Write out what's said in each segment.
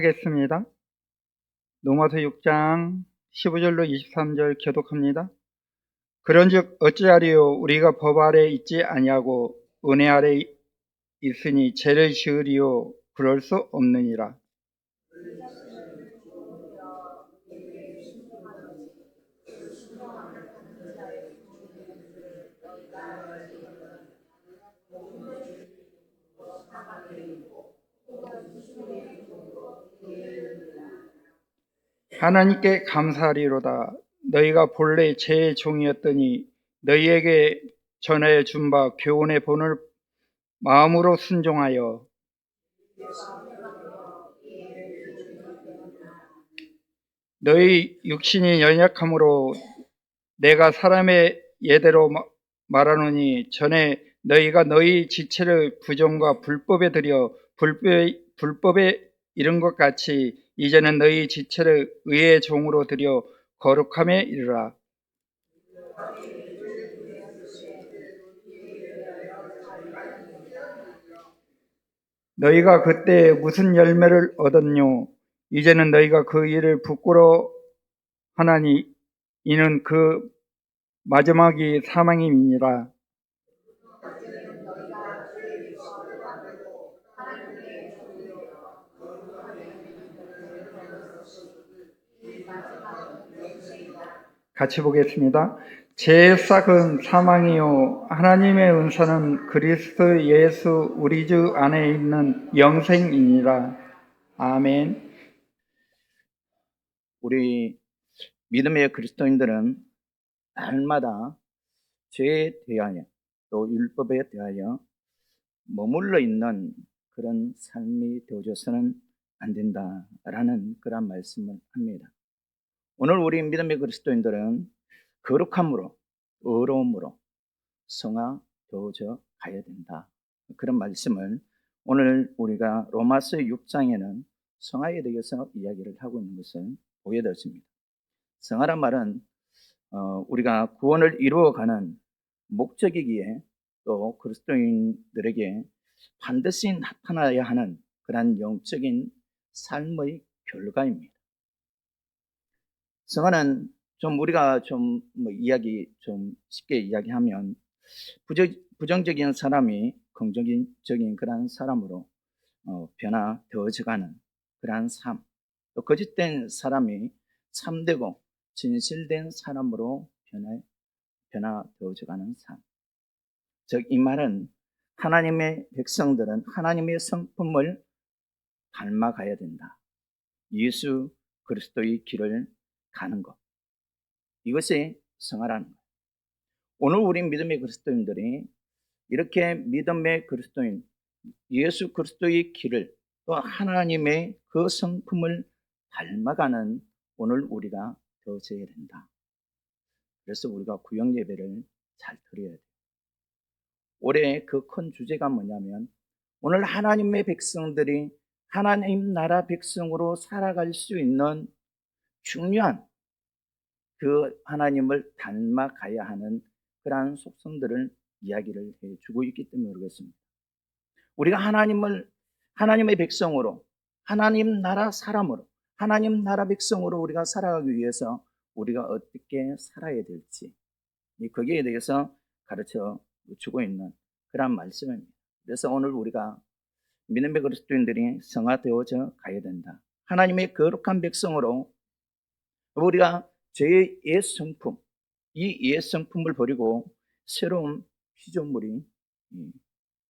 하겠습니다. 로마서 6장 15절로 23절 교독합니다. 그런즉 어찌하리요 우리가 법 아래 있지 아니하고 은혜 아래 있으니 죄를 지으리요 그럴 수 없느니라. 하나님께 감사하리로다. 너희가 본래 죄의 종이었더니 너희에게 전해 준 바 교훈의 본을 마음으로 순종하여 너희 육신이 연약함으로 내가 사람의 예대로 말하노니 전에 너희가 너희 지체를 부정과 불법에 들여 불법에 이른 것 같이 이제는 너희 지체를 의의 종으로 들여 거룩함에 이르라. 너희가 그때 무슨 열매를 얻었뇨? 이제는 너희가 그 일을 부끄러워하나니 이는 그 마지막이 사망임이니라. 같이 보겠습니다. 제 싹은 사망이요 하나님의 은사는 그리스도 예수 우리 주 안에 있는 영생이니라. 아멘. 우리 믿음의 그리스도인들은 날마다 죄에 대하여 또 율법에 대하여 머물러 있는 그런 삶이 되어져서는 안 된다라는 그런 말씀을 합니다. 오늘 우리 믿음의 그리스도인들은 거룩함으로 의로움으로 성화되어져 가야 된다. 그런 말씀을 오늘 우리가 로마서 6장에는 성화에 대해서 이야기를 하고 있는 것을 보게 되었습니다. 성화란 말은 우리가 구원을 이루어가는 목적이기에 또 그리스도인들에게 반드시 나타나야 하는 그러한 영적인 삶의 결과입니다. 성화는 좀 우리가 좀 이야기 좀 쉽게 이야기하면 부정적인 사람이 긍정적인 그러한 사람으로 변화되어져가는 그러한 삶, 또 거짓된 사람이 참되고 진실된 사람으로 변화되어져가는 삶. 즉 이 말은 하나님의 백성들은 하나님의 성품을 닮아가야 된다. 예수 그리스도의 길을 가는 것. 이것이 성화라는 것. 오늘 우리 믿음의 그리스도인들이 이렇게 믿음의 그리스도인 예수 그리스도의 길을 또 하나님의 그 성품을 닮아가는 오늘 우리가 되어져야 된다. 그래서 우리가 구역 예배를 잘 드려야 돼요. 올해 그 큰 주제가 뭐냐면 오늘 하나님의 백성들이 하나님 나라 백성으로 살아갈 수 있는 중요한 그 하나님을 닮아가야 하는 그러한 속성들을 이야기를 해주고 있기 때문에 그렇습니다. 우리가 하나님의 백성으로 하나님 나라 사람으로 하나님 나라 백성으로 우리가 살아가기 위해서 우리가 어떻게 살아야 될지 거기에 대해서 가르쳐 주고 있는 그런 말씀입니다. 그래서 오늘 우리가 믿음의 그리스도인들이 성화되어져 가야 된다. 하나님의 거룩한 백성으로 우리가 죄의 옛 성품, 이 옛 성품을 버리고 새로운 피조물이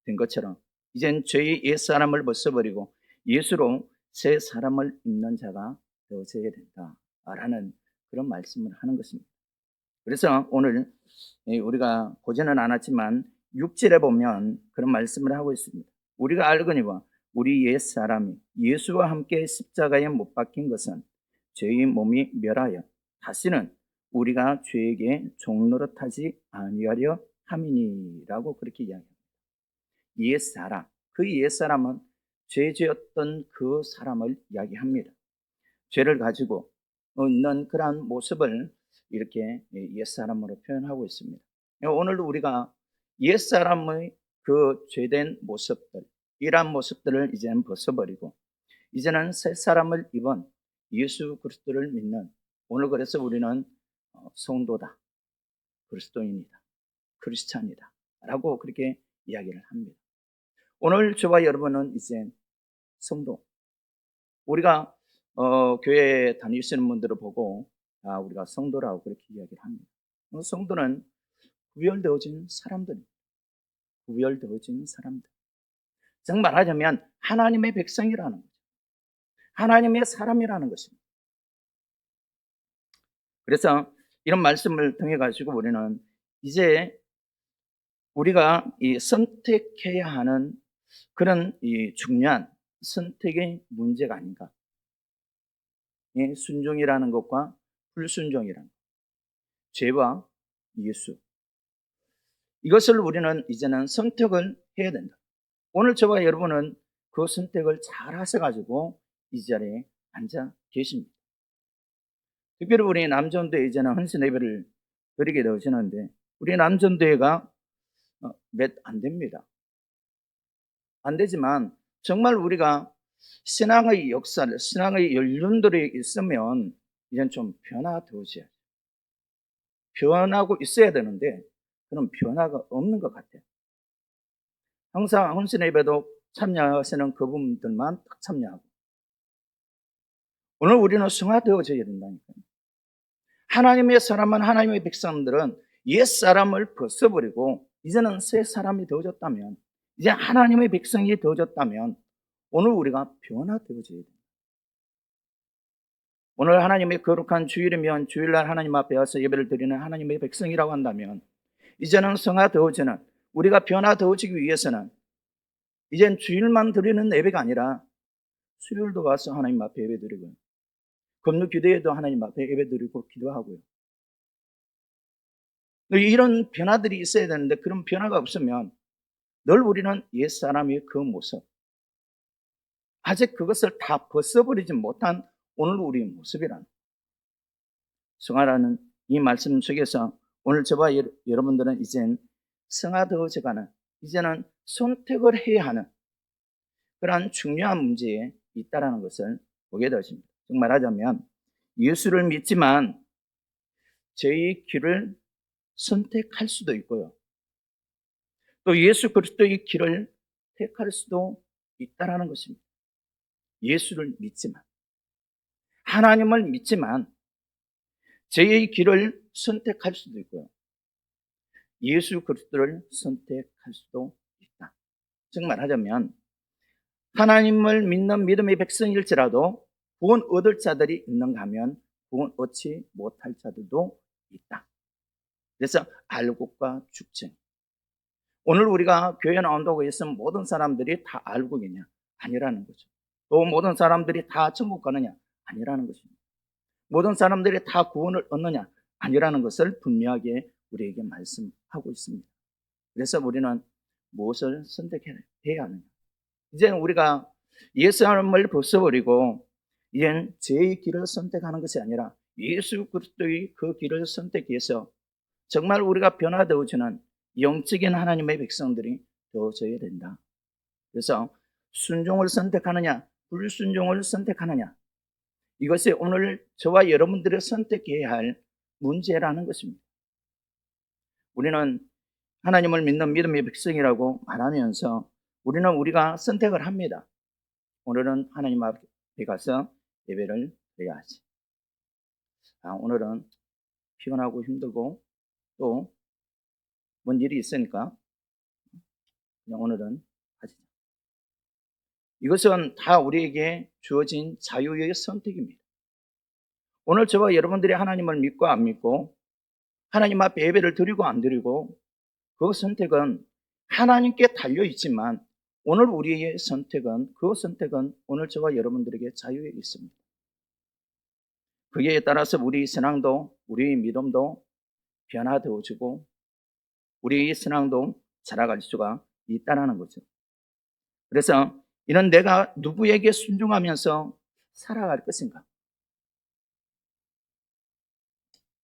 된 것처럼 이젠 죄의 옛 사람을 벗어버리고 예수로 새 사람을 입는 자가 되어져야 된다라는 그런 말씀을 하는 것입니다. 그래서 오늘 우리가 보지는 않았지만 6절에 보면 그런 말씀을 하고 있습니다. 우리가 알거니와 우리 옛 사람이 예수와 함께 십자가에 못 박힌 것은 죄의 몸이 멸하여 다시는 우리가 죄에게 종노릇하지 아니하려 함이니라고 그렇게 이야기합니다. 옛사람, 그 옛사람은 죄 지었던 그 사람을 이야기합니다. 죄를 가지고 있는 그러한 모습을 이렇게 옛사람으로 표현하고 있습니다. 오늘 우리가 옛사람의 그 죄된 모습들, 이러한 모습들을 이제는 벗어버리고 이제는 새 사람을 입은 예수 그리스도를 믿는, 오늘 그래서 우리는 성도다, 그리스도인이다, 크리스찬이다 라고 그렇게 이야기를 합니다. 오늘 저와 여러분은 이제 성도, 우리가 교회에 다니시는 분들을 보고 우리가 성도라고 그렇게 이야기를 합니다. 성도는 구별되어진 사람들입니다. 구별되어진 사람들. 정말 하자면 하나님의 백성이라는 거죠. 하나님의 사람이라는 것입니다. 그래서 이런 말씀을 통해 가지고 우리는 이제 우리가 이 선택해야 하는 그런 이 중요한 선택의 문제가 아닌가. 이 순종이라는 것과 불순종이라는 것, 죄와 예수, 이것을 우리는 이제는 선택을 해야 된다. 오늘 저와 여러분은 그 선택을 잘 하셔가지고 이 자리에 앉아 계십니다. 특별히 우리 남전도회 이제는 헌신 예배를 드리게 되어지는데, 우리 남전도회가 몇 안 됩니다. 안 되지만 정말 우리가 신앙의 역사를, 신앙의 연륜들이 있으면 이젠 좀 변화되어져야 돼요. 변하고 있어야 되는데 그런 변화가 없는 것 같아요. 항상 헌신 예배도 참여하시는 그분들만 딱 참여하고, 오늘 우리는 승화되어져야 된다니까요. 하나님의 사람은, 하나님의 백성들은 옛 사람을 벗어버리고 이제는 새 사람이 되어졌다면, 이제 하나님의 백성이 되어졌다면 오늘 우리가 변화되어져야 됩니다. 오늘 하나님의 거룩한 주일이면 주일날 하나님 앞에 와서 예배를 드리는 하나님의 백성이라고 한다면, 이제는 성화되어지는, 우리가 변화되어지기 위해서는 이젠 주일만 드리는 예배가 아니라 수요일도 와서 하나님 앞에 예배 드리고, 금요 기도에도 하나님 앞에 예배 드리고 기도하고요. 이런 변화들이 있어야 되는데 그런 변화가 없으면 늘 우리는 옛사람의 그 모습, 아직 그것을 다 벗어버리지 못한 오늘 우리의 모습이라는, 성화라는 이 말씀 속에서 오늘 저와 여러분들은 이젠 성화되어져가는, 이제는 선택을 해야 하는 그러한 중요한 문제에 있다는 것을 보게 되었습니다. 정말 하자면 예수를 믿지만 저희 길을 선택할 수도 있고요, 또 예수 그리스도의 길을 택할 수도 있다는 것입니다. 예수를 믿지만, 하나님을 믿지만 저의 길을 선택할 수도 있고요, 예수 그리스도를 선택할 수도 있다. 정말 하자면 하나님을 믿는 믿음의 백성일지라도 구원 얻을 자들이 있는가 하면 구원 얻지 못할 자들도 있다. 그래서 알곡과 죽증. 오늘 우리가 교회 나온다고 해서 모든 사람들이 다 알곡이냐? 아니라는 거죠. 또 모든 사람들이 다 천국 가느냐? 아니라는 것입니다. 모든 사람들이 다 구원을 얻느냐? 아니라는 것을 분명하게 우리에게 말씀하고 있습니다. 그래서 우리는 무엇을 선택해야 하느냐? 이제 우리가 옛사람을 벗어버리고 이젠 제 길을 선택하는 것이 아니라 예수 그리스도의 그 길을 선택해서 정말 우리가 변화되어지는 영적인 하나님의 백성들이 되어져야 된다. 그래서 순종을 선택하느냐, 불순종을 선택하느냐, 이것이 오늘 저와 여러분들이 선택해야 할 문제라는 것입니다. 우리는 하나님을 믿는 믿음의 백성이라고 말하면서 우리는 우리가 선택을 합니다. 오늘은 하나님 앞에 가서 예배를 드려야지. 오늘은 피곤하고 힘들고 또 뭔 일이 있으니까 그냥 오늘은 하지. 이것은 다 우리에게 주어진 자유의 선택입니다. 오늘 저와 여러분들이 하나님을 믿고 안 믿고, 하나님 앞에 예배를 드리고 안 드리고, 그 선택은 하나님께 달려 있지만 오늘 우리의 선택은, 그 선택은 오늘 저와 여러분들에게 자유에 있습니다. 그에 따라서 우리 신앙도, 우리의 믿음도 변화되어지고 우리의 신앙도 자라갈 수가 있다는 거죠. 그래서 이는 내가 누구에게 순종하면서 살아갈 것인가?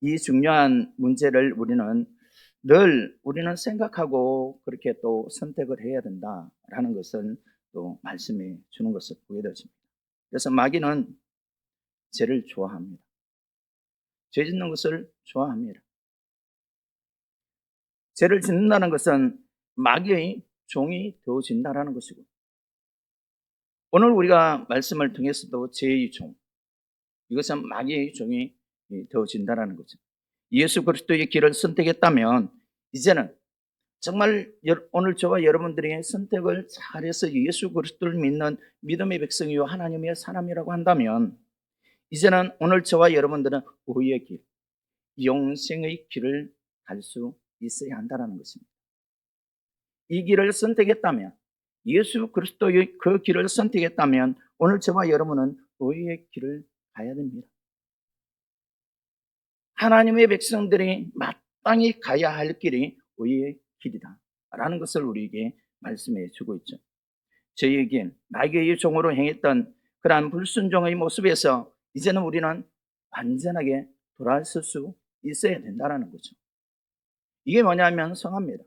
이 중요한 문제를 우리는 생각하고 그렇게 또 선택을 해야 된다라는 것을 또 말씀해 주는 것을 보게 되십니다. 그래서 마귀는 죄를 좋아합니다. 죄 짓는 것을 좋아합니다. 죄를 짓는다는 것은 마귀의 종이 되어진다는 것이고, 오늘 우리가 말씀을 통해서도 죄의 종, 이것은 마귀의 종이 되어진다는 거죠. 예수 그리스도의 길을 선택했다면 이제는 정말 오늘 저와 여러분들이 선택을 잘해서 예수 그리스도를 믿는 믿음의 백성이요 하나님의 사람이라고 한다면 이제는 오늘 저와 여러분들은 의의 길, 영생의 길을 갈 수 있어야 한다는 것입니다. 이 길을 선택했다면, 예수 그리스도의 그 길을 선택했다면 오늘 저와 여러분은 의의 길을 가야 됩니다. 하나님의 백성들이 마땅히 가야 할 길이 의의 길이다 라는 것을 우리에게 말씀해 주고 있죠. 저희에게 마귀의 종으로 행했던 그러한 불순종의 모습에서 이제는 우리는 완전하게 돌아설 수 있어야 된다는 거죠. 이게 뭐냐면 성화입니다.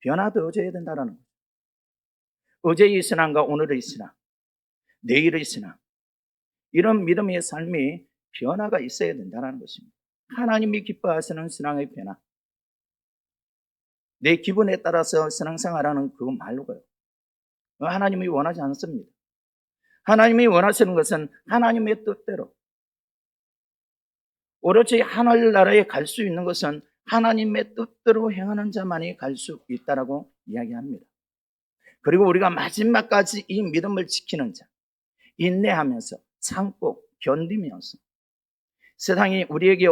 변화되어져야 된다는 거죠. 어제의 신앙과 오늘의 신앙, 내일의 신앙, 이런 믿음의 삶이 변화가 있어야 된다는 것입니다. 하나님이 기뻐하시는 신앙의 변화, 내 기분에 따라서 신앙생활하는 그거 말고요, 하나님이 원하지 않습니다. 하나님이 원하시는 것은 하나님의 뜻대로, 오로지 하늘나라에 갈 수 있는 것은 하나님의 뜻대로 행하는 자만이 갈 수 있다라고 이야기합니다. 그리고 우리가 마지막까지 이 믿음을 지키는 자, 인내하면서 참고 견디면서 세상이 우리에게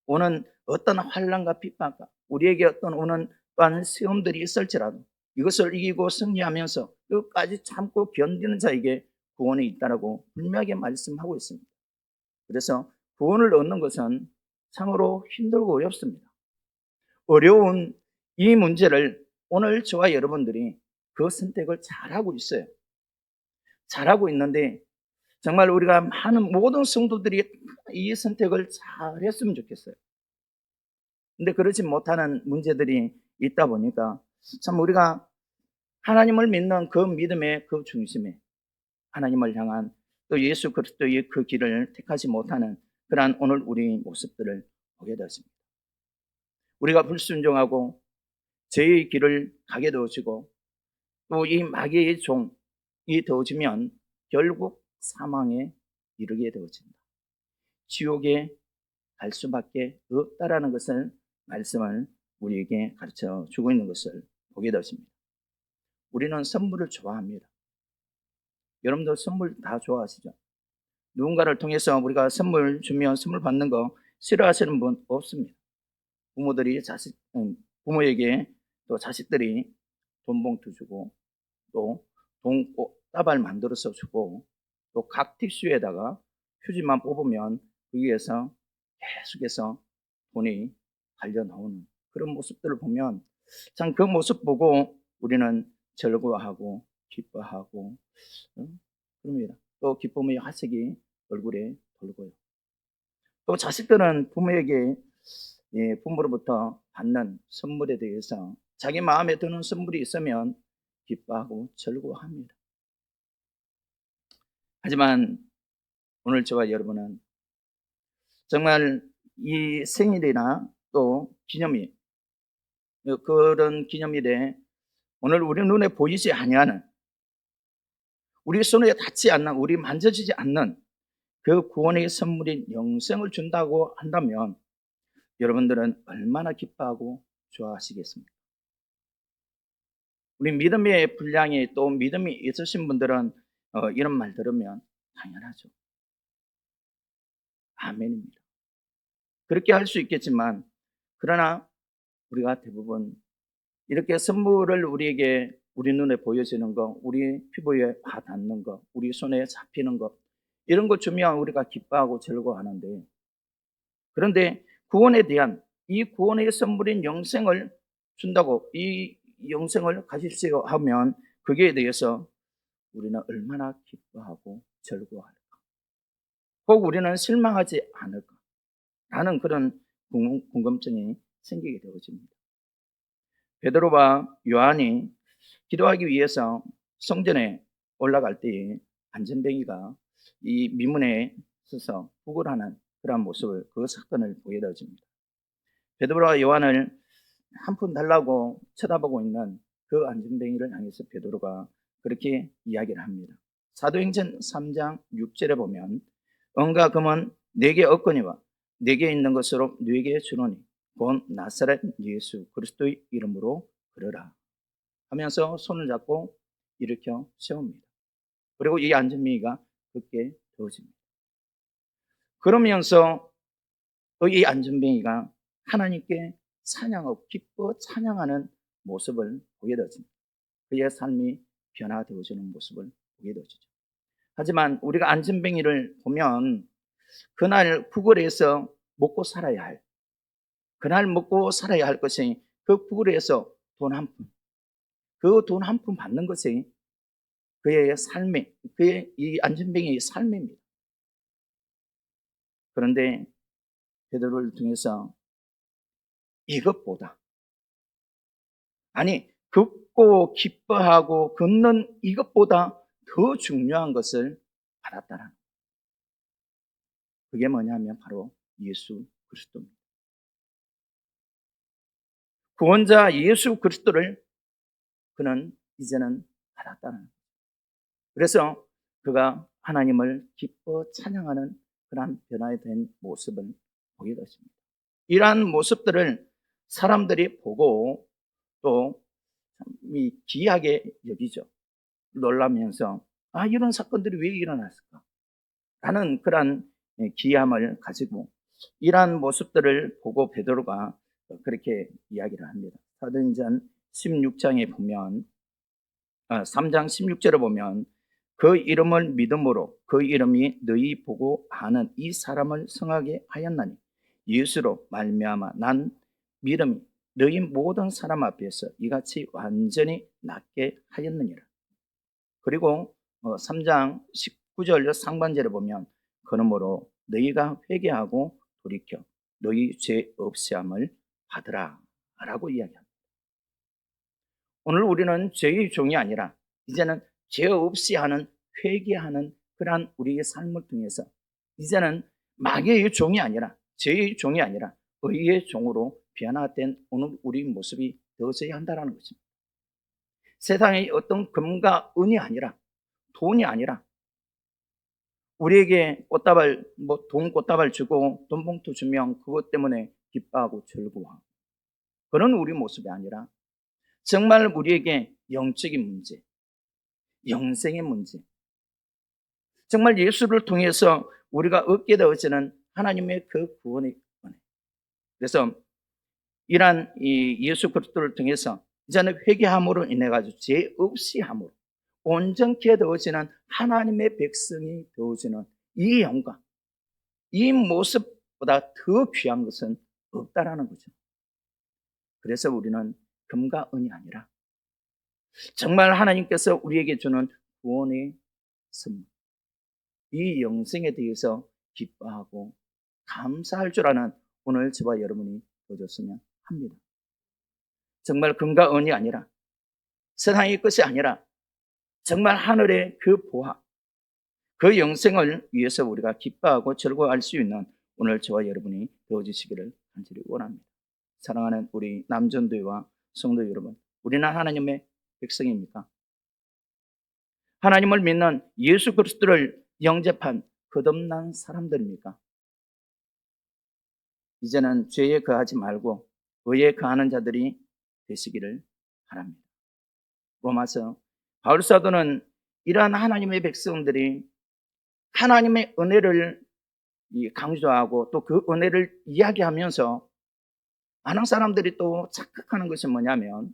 오는 어떤 환난과 핍박과 우리에게 오는 또한 시험들이 있을지라도 이것을 이기고 승리하면서 끝까지 참고 견디는 자에게 구원이 있다라고 분명하게 말씀하고 있습니다. 그래서 구원을 얻는 것은 참으로 힘들고 어렵습니다. 어려운 이 문제를 오늘 저와 여러분들이 그 선택을 잘하고 있어요. 잘하고 있는데 정말 우리가 많은 모든 성도들이 이 선택을 잘했으면 좋겠어요. 근데 그렇지 못하는 문제들이 있다 보니까 참 우리가 하나님을 믿는 그 믿음의 그 중심에 하나님을 향한 또 예수 그리스도의 그 길을 택하지 못하는 그러한 오늘 우리 모습들을 보게 되었습니다. 우리가 불순종하고 죄의 길을 가게 되어지고 또 이 마귀의 종이 되어지면 결국 사망에 이르게 되어진다. 지옥에 갈 수밖에 없다라는 것을 말씀을 우리에게 가르쳐 주고 있는 것을 보게 되었습니다. 우리는 선물을 좋아합니다. 여러분들 선물 다 좋아하시죠? 누군가를 통해서 우리가 선물 주면 선물 받는 거 싫어하시는 분 없습니다. 부모에게 또 자식들이 돈 봉투 주고 또 돈다발 만들어서 주고 또 각 티슈에다가 휴지만 뽑으면 거기에서 계속해서 돈이 달려 나오는 그런 모습들을 보면 참 그 모습 보고 우리는 즐거워하고 기뻐하고 그럽니다. 또 기쁨의 화색이 얼굴에 돌고요. 또 자식들은 부모로부터 받는 선물에 대해서 자기 마음에 드는 선물이 있으면 기뻐하고 즐거워합니다. 하지만 오늘 저와 여러분은 정말 이 생일이나 또 기념일, 그런 기념일에 오늘 우리 눈에 보이지 아니하는, 우리 손에 닿지 않는, 우리 만져지지 않는 그 구원의 선물인 영생을 준다고 한다면 여러분들은 얼마나 기뻐하고 좋아하시겠습니까? 우리 믿음의 분량이 또 믿음이 있으신 분들은 이런 말 들으면 당연하죠. 아멘입니다. 그렇게 할 수 있겠지만 그러나 우리가 대부분 이렇게 선물을 우리에게 우리 눈에 보여지는 거, 우리 피부에 닿는 거, 우리 손에 잡히는 거 이런 거 주면 우리가 기뻐하고 즐거워하는데, 그런데 구원에 대한 이 구원의 선물인 영생을 준다고, 이 영생을 가지시오 하면 거기에 대해서 우리는 얼마나 기뻐하고 즐거워할까? 혹 우리는 실망하지 않을까? 라는 그런 궁금증이 생기게 되어집니다. 베드로와 요한이 기도하기 위해서 성전에 올라갈 때에 안전뱅이가 이 미문에 서서 구걸하는 그런 모습을, 그 사건을 보게 되어집니다. 베드로와 요한을 한 푼 달라고 쳐다보고 있는 그 안전뱅이를 향해서 베드로가 그렇게 이야기를 합니다. 사도행전 3장 6절에 보면 은과 금은 내게 없거니와 내게 있는 것으로 네게 주노니 곧 나사렛 예수 그리스도의 이름으로 걸어라 하면서 손을 잡고 일으켜 세웁니다. 그리고 이 안전뱅이가 걷게 되어집니다. 그러면서 이 안전뱅이가 하나님께 찬양하고 기뻐 찬양하는 모습을 보게 되어집니다. 그의 삶이 변화되어지는 모습을 보게 되어지죠. 하지만 우리가 안전뱅이를 보면 그날 구걸에서 먹고 살아야 할, 그날 먹고 살아야 할 것이 그 구걸에서 돈 한 푼, 그 돈 한 푼 받는 것이 그의 삶의, 그의 이 안전뱅이의 삶입니다. 그런데 베드로를 통해서 이것보다, 아니 걷고 기뻐하고 걷는 이것보다 더 중요한 것을 받았다는, 그게 뭐냐면 바로 예수 그리스도입니다. 구원자 예수 그리스도를 그는 이제는 받았다는, 그래서 그가 하나님을 기뻐 찬양하는 그런 변화된 모습을 보게 됐습니다. 이러한 모습들을 사람들이 보고 또 기이하게 여기죠. 놀라면서 이런 사건들이 왜 일어났을까 라는 그런 기이함을 가지고 이러한 모습들을 보고 베드로가 그렇게 이야기를 합니다. 사도행전 16장에 보면 3장 16절에 보면 그 이름을 믿음으로 그 이름이 너희 보고 아는 이 사람을 성하게 하였나니 예수로 말미암아 난 믿음이 너희 모든 사람 앞에서 이같이 완전히 낫게 하였느니라. 그리고 3장 19절 상반절에 보면 그러므로 너희가 회개하고 돌이켜 너희 죄 없애함을 받으라 라고 이야기합니다. 오늘 우리는 죄의 종이 아니라 이제는 죄 없이 하는, 회개하는 그러한 우리의 삶을 통해서 이제는 마귀의 종이 아니라, 죄의 종이 아니라 의의 종으로 변화된 오늘 우리 모습이 되어져야 한다는 것입니다. 세상의 어떤 금과 은이 아니라, 돈이 아니라 우리에게 꽃다발, 돈 꽃다발 주고 돈 봉투 주면 그것 때문에 기뻐하고 즐거워하고 그런 우리 모습이 아니라 정말 우리에게 영적인 문제, 영생의 문제, 정말 예수를 통해서 우리가 얻게 되어지는 하나님의 그 구원의 은혜. 그래서 이러한 이 예수 그리스도를 통해서 이제는 회개함으로 인해 가지고 죄 없이 함으로 온전케 되어지는 하나님의 백성이 되어지는 이 영광, 이 모습보다 더 귀한 것은 없다라는 거죠. 그래서 우리는 금과 은이 아니라 정말 하나님께서 우리에게 주는 구원의 선물, 이 영생에 대해서 기뻐하고 감사할 줄 아는 오늘 저와 여러분이 되어졌으면 합니다. 정말 금과 은이 아니라 세상의 것이 아니라 정말 하늘의 그 보화, 그 영생을 위해서 우리가 기뻐하고 즐거워할 수 있는 오늘 저와 여러분이 되어주시기를 간절히 원합니다. 사랑하는 우리 남전도와 성도 여러분, 우리는 하나님의 백성입니까? 하나님을 믿는 예수 그리스도를 영접한 거듭난 사람들입니까? 이제는 죄에 거하지 말고 의에 거하는 자들이 되시기를 바랍니다. 로마서 바울 사도는 이러한 하나님의 백성들이 하나님의 은혜를 강조하고 또 그 은혜를 이야기하면서 많은 사람들이 또 착각하는 것이 뭐냐면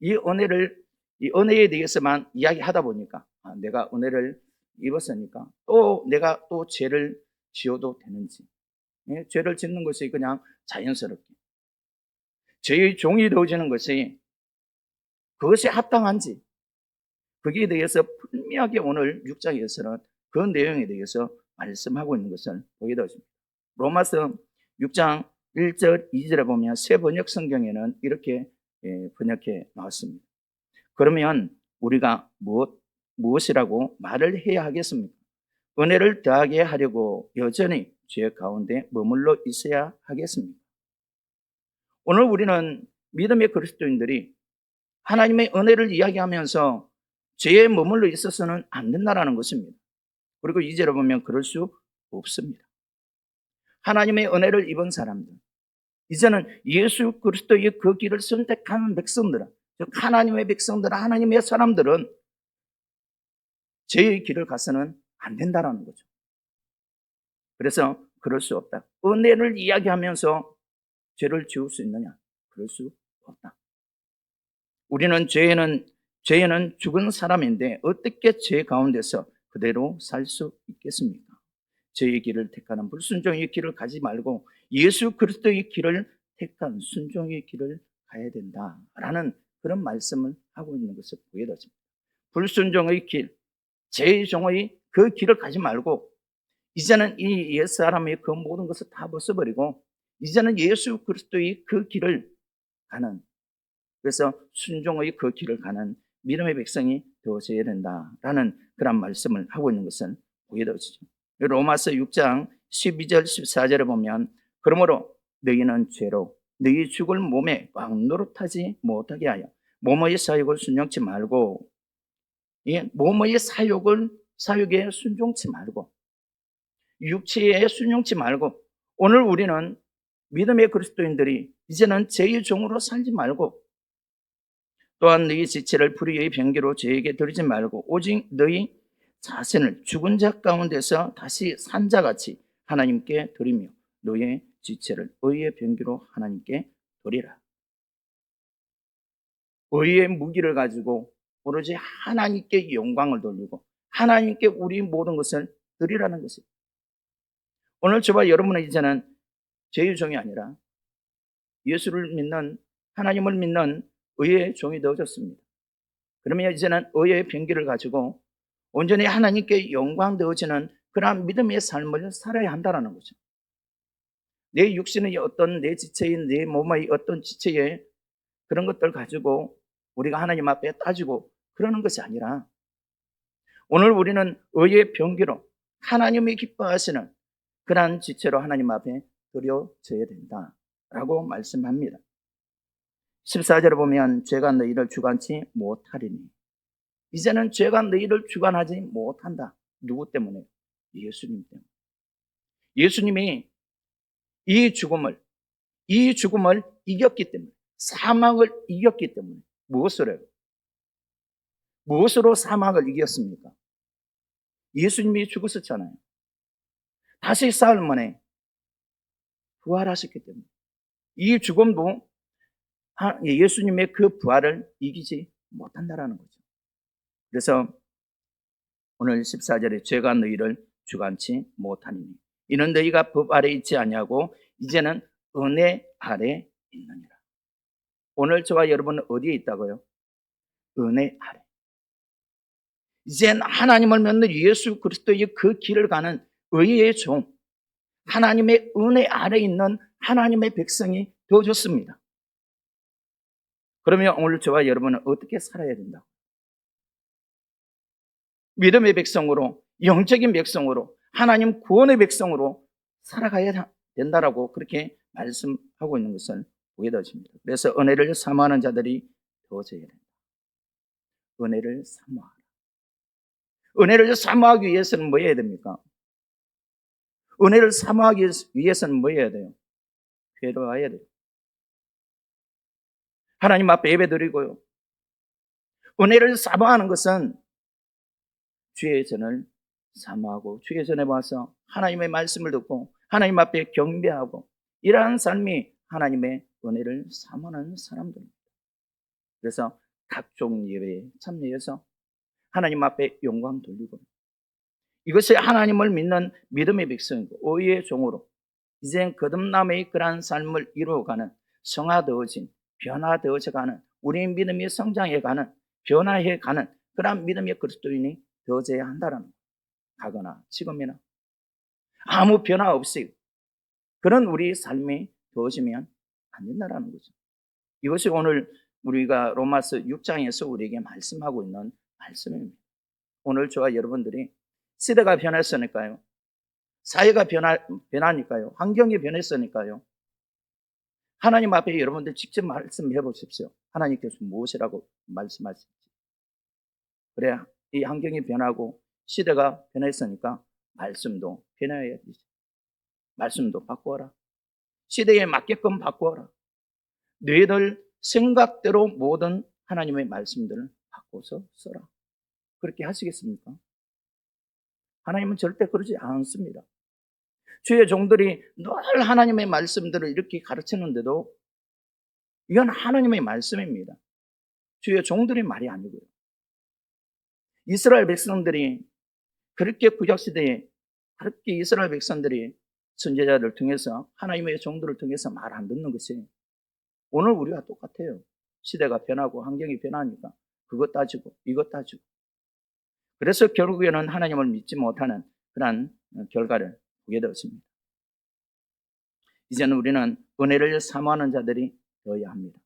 이 은혜에 대해서만 이야기하다 보니까 내가 은혜를 입었으니까 또 내가 또 죄를 지어도 되는지, 죄를 짓는 것이 그냥 자연스럽게 죄의 종이 되어지는 것이 그것이 합당한지, 거기에 대해서 분명하게 오늘 6장에서는 그 내용에 대해서 말씀하고 있는 것을 보게 되었습니다. 로마서 6장 1절, 2절에 보면 새 번역 성경에는 이렇게 번역해 나왔습니다. 그러면 우리가 무엇이라고 말을 해야 하겠습니까? 은혜를 더하게 하려고 여전히 죄 가운데 머물러 있어야 하겠습니까? 오늘 우리는 믿음의 그리스도인들이 하나님의 은혜를 이야기하면서 죄에 머물러 있어서는 안 된다는 것입니다. 그리고 2절에 보면 그럴 수 없습니다. 하나님의 은혜를 입은 사람들, 이제는 예수 그리스도의 그 길을 선택한 백성들은, 즉 하나님의 백성들은, 하나님의 사람들은 죄의 길을 가서는 안 된다는 거죠. 그래서 그럴 수 없다. 은혜를 이야기하면서 죄를 지울 수 있느냐? 그럴 수 없다. 우리는 죄에는 죽은 사람인데 어떻게 죄 가운데서 그대로 살 수 있겠습니까? 죄의 길을 택하는 불순종의 길을 가지 말고 예수 그리스도의 길을 택한 순종의 길을 가야 된다라는 그런 말씀을 하고 있는 것을 보게 되죠. 불순종의 길, 죄의 종의 그 길을 가지 말고 이제는 이 옛사람의 그 모든 것을 다 벗어버리고 이제는 예수 그리스도의 그 길을 가는, 그래서 순종의 그 길을 가는 믿음의 백성이 되어져야 된다라는 그런 말씀을 하고 있는 것을 보게 되죠. 로마서 6장 12절 14절에 보면 그러므로 너희는 죄로 너희 죽을 몸에 꽉 노릇하지 못하게 하여 몸의 사욕을 순종치 말고, 몸의 사욕에 순종치 말고 육체에 순종치 말고, 오늘 우리는 믿음의 그리스도인들이 이제는 죄의 종으로 살지 말고 또한 너희 지체를 불의의 병기로 죄에게 드리지 말고 오직 너희 자신을 죽은 자 가운데서 다시 산 자같이 하나님께 드리며 너의 지체를 의의 병기로 하나님께 드리라. 의의 무기를 가지고 오로지 하나님께 영광을 돌리고 하나님께 우리 모든 것을 드리라는 것입니다. 오늘 저와 여러분은 이제는 죄의 종이 아니라 예수를 믿는, 하나님을 믿는 의의 종이 되어졌습니다. 그러면 이제는 의의 병기를 가지고 온전히 하나님께 영광 되어지는 그러한 믿음의 삶을 살아야 한다는 거죠. 내 육신의 어떤 내 지체인 내 몸의 어떤 지체에 그런 것들 가지고 우리가 하나님 앞에 따지고 그러는 것이 아니라 오늘 우리는 의의 병기로 하나님이 기뻐하시는 그러한 지체로 하나님 앞에 드려져야 된다라고 말씀합니다. 14절에 보면 죄가 너희를 주관치 못하리니, 이제는 죄가 너희를 주관하지 못한다. 누구 때문에? 예수님 때문에. 예수님이 이 죽음을 이겼기 때문에, 사망을 이겼기 때문에. 무엇으로 사망을 이겼습니까? 예수님이 죽으셨잖아요. 다시 사흘 만에 부활하셨기 때문에 이 죽음도 예수님의 그 부활을 이기지 못한다라는 거죠. 그래서 오늘 14절에 죄가 너희를 주관치 못하니 이는 너희가 법 아래 있지 아니하고 이제는 은혜 아래 있느니라. 오늘 저와 여러분은 어디에 있다고요? 은혜 아래. 이젠 하나님을 믿는 예수 그리스도의 그 길을 가는 의의 종, 하나님의 은혜 아래 있는 하나님의 백성이 되어졌습니다. 그러면 오늘 저와 여러분은 어떻게 살아야 된다? 믿음의 백성으로, 영적인 백성으로, 하나님 구원의 백성으로 살아가야 된다라고 그렇게 말씀하고 있는 것을 보게 되어집니다. 그래서 은혜를 사모하는 자들이 되어져야 된다. 은혜를 사모하라. 은혜를 사모하기 위해서는 뭐 해야 됩니까? 은혜를 사모하기 위해서는 뭐 해야 돼요? 회개해야 돼요. 하나님 앞에 예배드리고요. 은혜를 사모하는 것은 주의 전을 사모하고 주의 전에 와서 하나님의 말씀을 듣고 하나님 앞에 경배하고 이러한 삶이 하나님의 은혜를 사모하는 사람들입니다. 그래서 각종 예배에 참여해서 하나님 앞에 영광 돌리고, 이것이 하나님을 믿는 믿음의 백성이고 의의 종으로 이젠 거듭남의 그러한 삶을 이루어가는, 성화되어진, 변화되어져가는, 우리 믿음이 성장해가는, 변화해가는 그러한 믿음의 그리스도인이 되어져야 한다는 거예요. 가거나 지금이나 아무 변화 없이 그런 우리 삶이 되어지면 안 된다는 거죠. 이것이 오늘 우리가 로마서 6장에서 우리에게 말씀하고 있는 말씀입니다. 오늘 저와 여러분들이 시대가 변했으니까요. 사회가 변하니까요. 환경이 변했으니까요. 하나님 앞에 여러분들 직접 말씀해 보십시오. 하나님께서 무엇이라고 말씀하실지. 그래, 이 환경이 변하고 시대가 변했으니까 말씀도 변해야 되지. 말씀도 바꾸어라. 시대에 맞게끔 바꾸어라. 너희들 생각대로 모든 하나님의 말씀들을 바꿔서 써라. 그렇게 하시겠습니까? 하나님은 절대 그러지 않습니다. 주의 종들이 늘 하나님의 말씀들을 이렇게 가르치는데도 이건 하나님의 말씀입니다. 주의 종들의 말이 아니고요. 이스라엘 백성들이 그렇게 구약시대에 그렇게 이스라엘 백성들이 선지자들을 통해서 하나님의 종들을 통해서 말 안 듣는 것이 오늘 우리와 똑같아요. 시대가 변하고 환경이 변하니까 그것 따지고 이것 따지고 그래서 결국에는 하나님을 믿지 못하는 그런 결과를 보게 되었습니다. 이제는 우리는 은혜를 사모하는 자들이 되어야 합니다.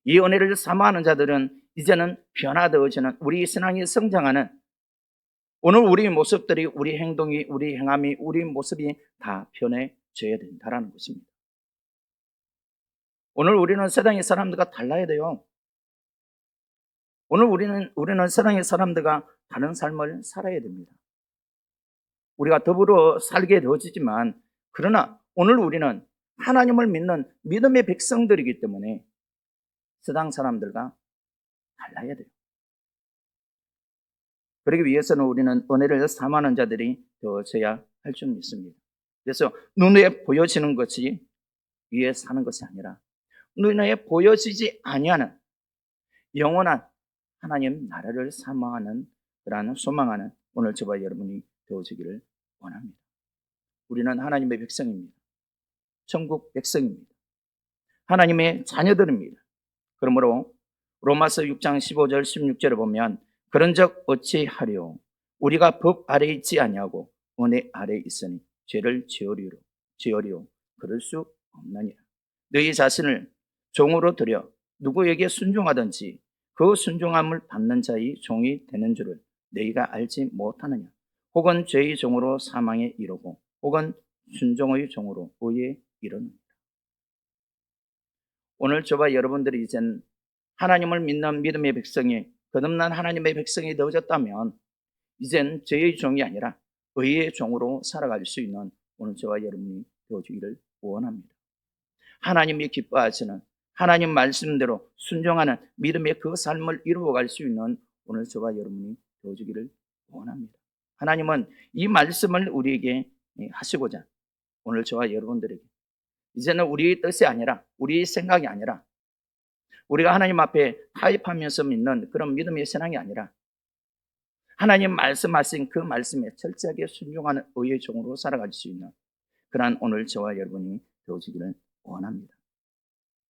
이 은혜를 사모하는 자들은 이제는 변화되어지는 우리 신앙이 성장하는 오늘 우리 모습들이 우리 행동이 우리 행함이 우리 모습이 다 변해져야 된다는 것입니다. 오늘 우리는 세상의 사람들과 달라야 돼요. 오늘 우리는 세상의 사람들과 다른 삶을 살아야 됩니다. 우리가 더불어 살게 되어지지만 그러나 오늘 우리는 하나님을 믿는 믿음의 백성들이기 때문에 세상 사람들과 달라야 돼요. 그러기 위해서는 우리는 은혜를 사모하는 자들이 되어져야 할 줄 믿습니다. 그래서 눈에 보여지는 것이 위에 사는 것이 아니라 눈에 보여지지 아니하는 영원한 하나님 나라를 사모하는 그러한 소망하는 오늘 저와 여러분이 되어지기를 원합니다. 우리는 하나님의 백성입니다. 천국 백성입니다. 하나님의 자녀들입니다. 그러므로 로마서 6장 15절 16절을 보면 그런즉 어찌하리요 우리가 법 아래 있지 아니하고 은혜 아래 있으니 죄를 지으리요 그럴 수 없느니라. 너희 자신을 종으로 들여 누구에게 순종하든지 그 순종함을 받는 자의 종이 되는 줄을 너희가 알지 못하느냐. 혹은 죄의 종으로 사망에 이르고 혹은 순종의 종으로 의에 이르느니라. 오늘 저와 여러분들이 이젠 하나님을 믿는 믿음의 백성이 거듭난 하나님의 백성이 되어졌다면 이젠 죄의 종이 아니라 의의 종으로 살아갈 수 있는 오늘 저와 여러분이 되어주기를 원합니다. 하나님이 기뻐하시는 하나님 말씀대로 순종하는 믿음의 그 삶을 이루어갈 수 있는 오늘 저와 여러분이 되어주기를 원합니다. 하나님은 이 말씀을 우리에게 하시고자 오늘 저와 여러분들에게 이제는 우리의 뜻이 아니라 우리의 생각이 아니라 우리가 하나님 앞에 타협하면서 믿는 그런 믿음의 신앙이 아니라 하나님 말씀하신 그 말씀에 철저하게 순종하는 의의 종으로 살아갈 수 있는 그러한 오늘 저와 여러분이 되어지기를 원합니다.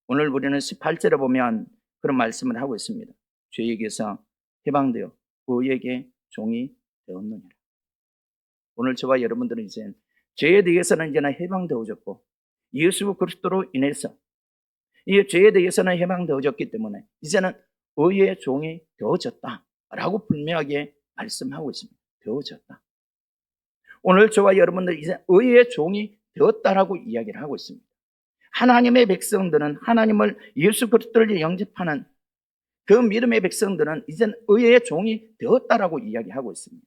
오늘 우리는 18절에 보면 그런 말씀을 하고 있습니다. 죄에게서 해방되어 의에게 종이 되었느니라. 오늘 저와 여러분들은 이제 죄에 대해서는 이제는 해방되어졌고 예수 그리스도로 인해서 이 죄에 대해서는 해방되어졌기 때문에 이제는 의의 종이 되어졌다라고 분명하게 말씀하고 있습니다. 되어졌다. 오늘 저와 여러분들 이제 의의 종이 되었다라고 이야기를 하고 있습니다. 하나님의 백성들은 하나님을 예수 그리스도를 영접하는 그 믿음의 백성들은 이제는 의의 종이 되었다라고 이야기하고 있습니다.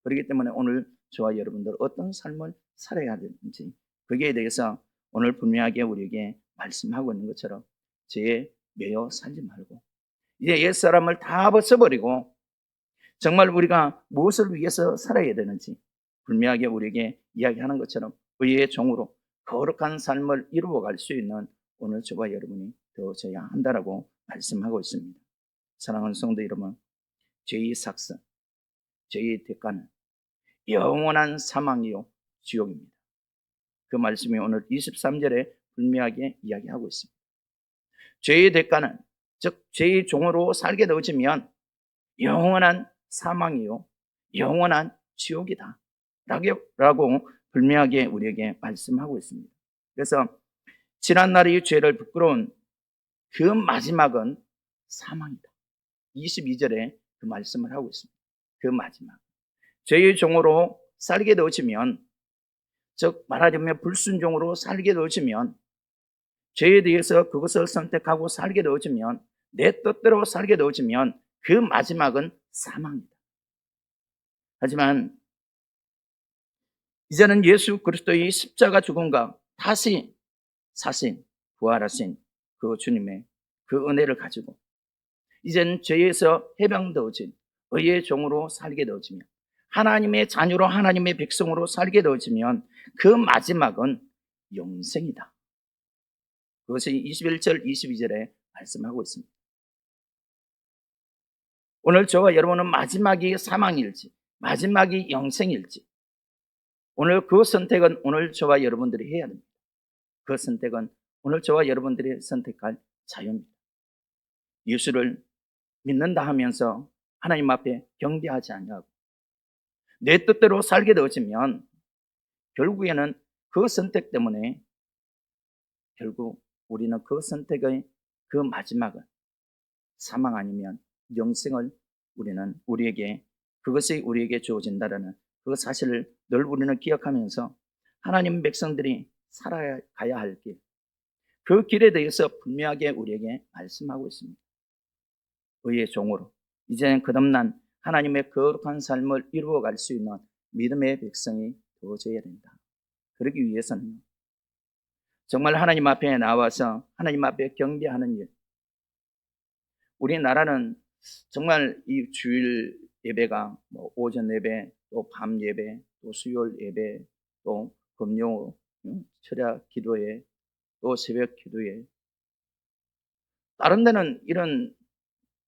그렇기 때문에 오늘 저와 여러분들 어떤 삶을 살아야 되는지 거기에 대해서 오늘 분명하게 우리에게 말씀하고 있는 것처럼 죄에 매여 살지 말고 이제 옛사람을 다 벗어버리고 정말 우리가 무엇을 위해서 살아야 되는지 분명하게 우리에게 이야기하는 것처럼 의의 종으로 거룩한 삶을 이루어갈 수 있는 오늘 저와 여러분이 되어져야 한다라고 말씀하고 있습니다. 사랑하는 성도 여러분, 죄의 삭선, 죄의 대가는 영원한 사망이요 지옥입니다. 그 말씀이 오늘 23절에 분명하게 이야기하고 있습니다. 죄의 대가는 즉 죄의 종으로 살게 되어지면 영원한 사망이요 영원한 지옥이다 라고 분명하게 우리에게 말씀하고 있습니다. 그래서 지난날의 죄를 부끄러운 그 마지막은 사망이다. 22절에 그 말씀을 하고 있습니다. 그 마지막 죄의 종으로 살게 되어지면, 즉 말하자면 불순종으로 살게 되어지면, 죄에 대해서 그것을 선택하고 살게 되어지면, 내 뜻대로 살게 되어지면 그 마지막은 사망이다. 하지만 이제는 예수 그리스도의 십자가 죽음과 다시 사신, 부활하신 그 주님의 그 은혜를 가지고 이제는 죄에서 해방되어진 의의 종으로 살게 되어지면, 하나님의 자녀로 하나님의 백성으로 살게 되어지면 그 마지막은 영생이다. 그것이 21절 22절에 말씀하고 있습니다. 오늘 저와 여러분은 마지막이 사망일지 마지막이 영생일지, 오늘 그 선택은 오늘 저와 여러분들이 해야 됩니다. 그 선택은 오늘 저와 여러분들이 선택할 자유입니다. 예수를 믿는다 하면서 하나님 앞에 경배하지 아니하고 내 뜻대로 살게 되어지면 결국에는 그 선택 때문에 결국 우리는 그 선택의 그 마지막은 사망 아니면 영생을 우리에게 그것이 우리에게 주어진다라는 그 사실을 늘 우리는 기억하면서 하나님 백성들이 살아가야 할 길, 그 길에 대해서 분명하게 우리에게 말씀하고 있습니다. 의의 종으로 이제는 거듭난 하나님의 거룩한 삶을 이루어갈 수 있는 믿음의 백성이 되어져야 된다. 그러기 위해서는 정말 하나님 앞에 나와서 하나님 앞에 경배하는 일, 우리나라는 정말 이 주일 예배가 오전 예배, 또 밤 예배, 또 수요일 예배, 또 금요 철야 기도회, 또 새벽 기도회, 다른 데는 이런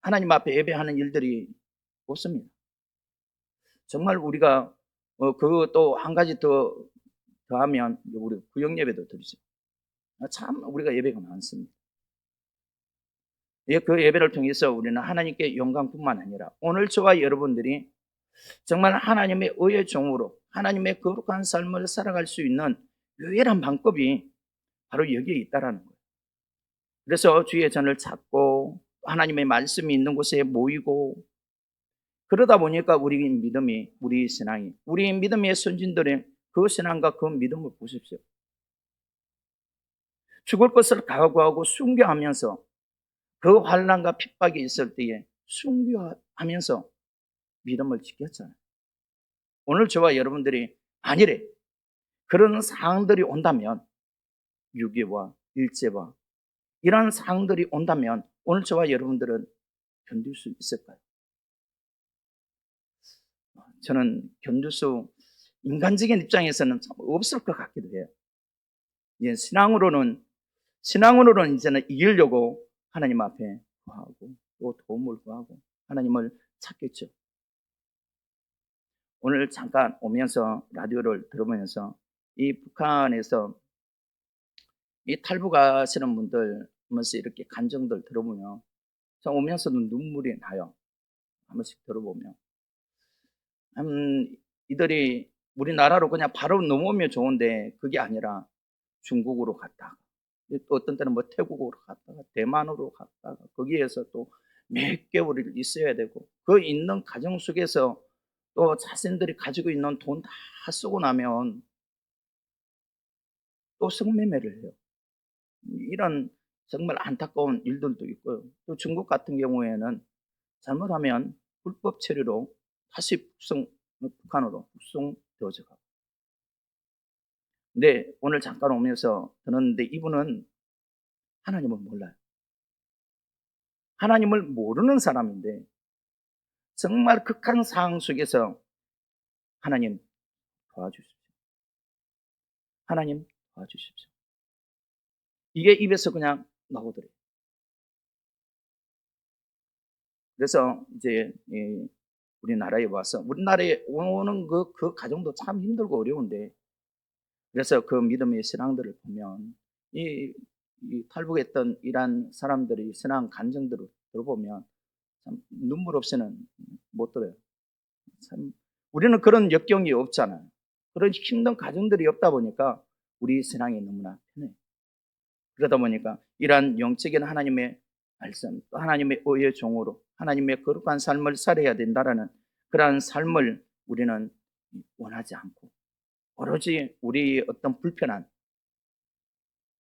하나님 앞에 예배하는 일들이 없습니다. 정말 우리가 그 또 한 가지 더하면 우리 구역 예배도 드리죠. 참 우리가 예배가 많습니다. 그 예배를 통해서 우리는 하나님께 영광뿐만 아니라 오늘 저와 여러분들이 정말 하나님의 의의 종으로 하나님의 거룩한 삶을 살아갈 수 있는 유일한 방법이 바로 여기에 있다라는 거예요. 그래서 주의 전을 찾고 하나님의 말씀이 있는 곳에 모이고, 그러다 보니까 우리 믿음이, 우리 신앙이, 우리 믿음의 선진들의 그 신앙과 그 믿음을 보십시오. 죽을 것을 각오하고 순교하면서 그 환난과 핍박이 있을 때에 순교하면서 믿음을 지켰잖아요. 오늘 저와 여러분들이 만일에 그런 상황들이 온다면, 유괴와 일제와 이런 상황들이 온다면 오늘 저와 여러분들은 견딜 수 있을까요? 저는 견딜 수, 인간적인 입장에서는 참 없을 것 같기도 해요. 이제 신앙으로는 이제는 이기려고 하나님 앞에 구하고 또 도움을 구하고 하나님을 찾겠죠. 오늘 잠깐 오면서 라디오를 들어보면서 이 북한에서 이 탈북하시는 분들 하면서 이렇게 간정들 들어보면 참 오면서도 눈물이 나요. 한 번씩 들어보면 이들이 우리나라로 그냥 바로 넘어오면 좋은데 그게 아니라 중국으로 갔다가 또 어떤 때는 뭐 태국으로 갔다가 대만으로 갔다가 거기에서 또 몇 개월을 있어야 되고, 그 있는 가정 속에서 또 자신들이 가지고 있는 돈 다 쓰고 나면 또 성매매를 해요. 이런 정말 안타까운 일들도 있고요. 또 중국 같은 경우에는 잘못하면 불법 체류로 다시 북한으로 북송되어져 가고. 근데 오늘 잠깐 오면서 들었는데 이분은 하나님을 몰라요. 하나님을 모르는 사람인데 정말 극한 상황 속에서 하나님 도와주십시오. 하나님 도와주십시오. 이게 입에서 그냥 나오더래요. 그래서 이제 우리나라에 와서, 우리나라에 오는 그 가정도 참 힘들고 어려운데, 그래서 그 믿음의 신앙들을 보면 이 탈북했던 이란 사람들이 신앙 간증들을 들어보면 참 눈물 없이는 못 들어요. 참 우리는 그런 역경이 없잖아요. 그런 힘든 가정들이 없다 보니까 우리 신앙이 너무나 편해요. 그러다 보니까 이러한 영적인 하나님의 말씀, 또 하나님의 의의 종으로 하나님의 거룩한 삶을 살아야 된다라는 그러한 삶을 우리는 원하지 않고 오로지 우리의 어떤 불편한,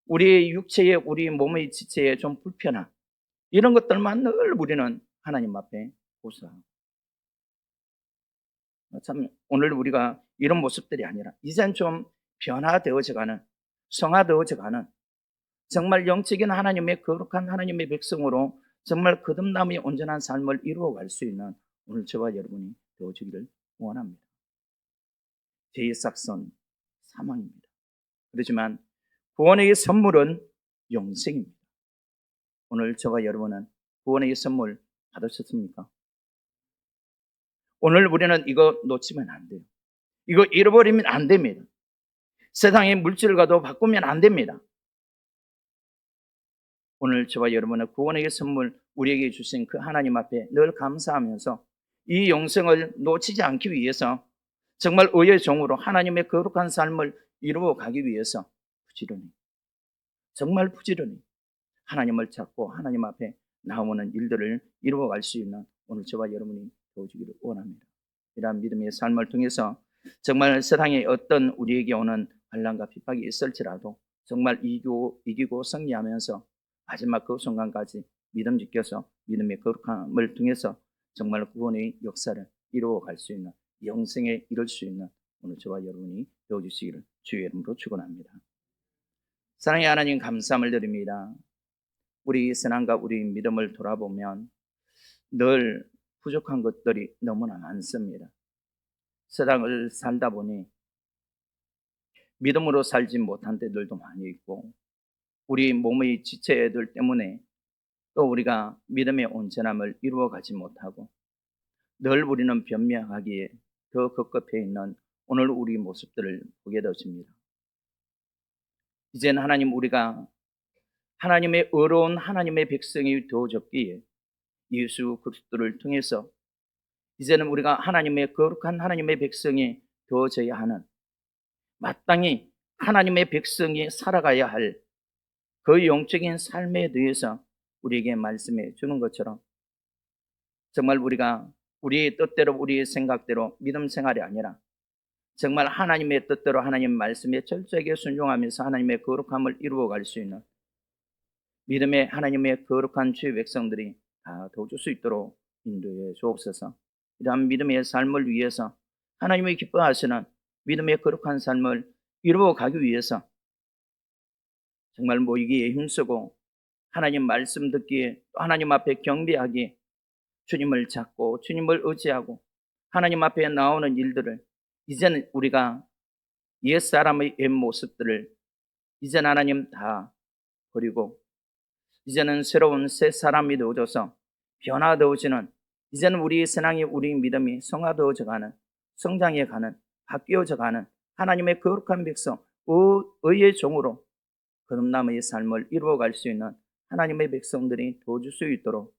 우리의 육체의, 우리 몸의 지체에 좀 불편한 이런 것들만 늘 우리는 하나님 앞에 고소하고, 참 오늘 우리가 이런 모습들이 아니라 이젠 좀 변화되어져가는, 성화되어져가는 정말 영적인 하나님의 거룩한 하나님의 백성으로 정말 거듭남의 온전한 삶을 이루어갈 수 있는 오늘 저와 여러분이 되어주기를 원합니다. 죄의 삭선 사망입니다. 그렇지만 구원의 선물은 영생입니다. 오늘 저와 여러분은 구원의 선물 받으셨습니까? 오늘 우리는 이거 놓치면 안 돼요. 이거 잃어버리면 안 됩니다. 세상의 물질과도 바꾸면 안 됩니다. 오늘 저와 여러분은 구원의 선물 우리에게 주신 그 하나님 앞에 늘 감사하면서 이 영생을 놓치지 않기 위해서 정말 의의 종으로 하나님의 거룩한 삶을 이루어 가기 위해서 부지런히, 정말 부지런히 하나님을 찾고 하나님 앞에 나오는 일들을 이루어갈 수 있는 오늘 저와 여러분이 되어주기를 원합니다. 이러한 믿음의 삶을 통해서 정말 세상에 어떤 우리에게 오는 환난과 핍박이 있을지라도 정말 이기고 승리하면서 마지막 그 순간까지 믿음 지켜서 믿음의 거룩함을 통해서 정말 구원의 역사를 이루어갈 수 있는, 영생에 이룰 수 있는 오늘 저와 여러분이 되어주시기를 주의 이름으로 축원합니다. 사랑의 하나님, 감사함을 드립니다. 우리 신앙과 우리 믿음을 돌아보면 늘 부족한 것들이 너무나 많습니다. 세상을 살다 보니 믿음으로 살지 못한 때들도 많이 있고, 우리 몸의 지체들 때문에 또 우리가 믿음의 온전함을 이루어가지 못하고 늘 우리는 변명하기에 더 급급해 있는 오늘 우리 모습들을 보게 되어집니다. 이제는 하나님, 우리가 하나님의 의로운 하나님의 백성이 되어졌기에 예수 그리스도를 통해서 이제는 우리가 하나님의 거룩한 하나님의 백성이 되어져야 하는, 마땅히 하나님의 백성이 살아가야 할 그 영적인 삶에 대해서 우리에게 말씀해 주는 것처럼 정말 우리가 우리의 뜻대로 우리의 생각대로 믿음 생활이 아니라 정말 하나님의 뜻대로 하나님 말씀에 철저하게 순종하면서 하나님의 거룩함을 이루어갈 수 있는 믿음의 하나님의 거룩한 주의 백성들이 다 도울 수 있도록 인도해 주옵소서. 이러한 믿음의 삶을 위해서 하나님이 기뻐하시는 믿음의 거룩한 삶을 이루어가기 위해서 정말 모이기에 힘쓰고 하나님 말씀 듣기에 하나님 앞에 경배하기에 주님을 찾고 주님을 의지하고 하나님 앞에 나오는 일들을 이제는 우리가 옛사람의 옛 모습들을 이제는 하나님 다 버리고 이제는 새로운 새 사람이 되어져서 변화되어지는, 이제는 우리 신앙이 우리 믿음이 성화되어져가는, 성장해가는, 바뀌어져가는 하나님의 거룩한 백성, 의의 종으로 거듭남의 삶을 이루어갈 수 있는 하나님의 백성들이 도와줄 수 있도록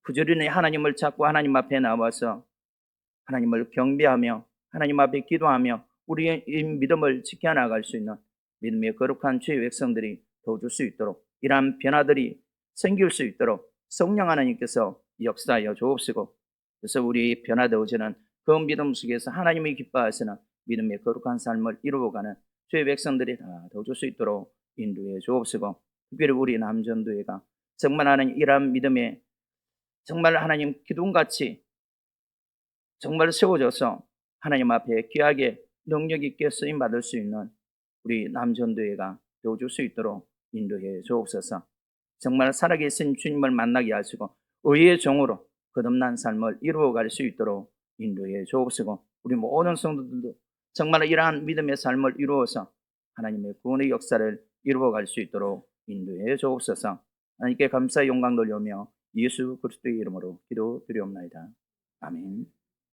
부지런히 하나님을 찾고 하나님 앞에 나와서 하나님을 경배하며 하나님 앞에 기도하며 우리의 믿음을 지켜나갈 수 있는 믿음의 거룩한 주의 백성들이 도와줄 수 있도록, 이러한 변화들이 생길 수 있도록 성령 하나님께서 역사하여 주옵시고, 그래서 우리 변화되어지는 그 믿음 속에서 하나님이 기뻐하시는 믿음의 거룩한 삶을 이루어가는 주의 백성들이 다 도와줄 수 있도록 인도해 주옵시고, 특별히 우리 남전도회가 정말 하나님 이러한 믿음에 정말 하나님 기둥같이 정말 세워져서 하나님 앞에 귀하게 능력 있게 쓰임 받을 수 있는 우리 남전도회가 되어줄 수 있도록 인도해 주옵소서. 정말 살아계신 주님을 만나게 하시고 의의 종으로 거듭난 삶을 이루어갈 수 있도록 인도해 주옵시고, 우리 모든 성도들도 정말 이러한 믿음의 삶을 이루어서 하나님의 구원의 역사를 이루어갈 수 있도록 인도해 주옵소서. 하나님께 감사의 영광 돌리며 예수 그리스도의 이름으로 기도드리옵나이다. 아멘.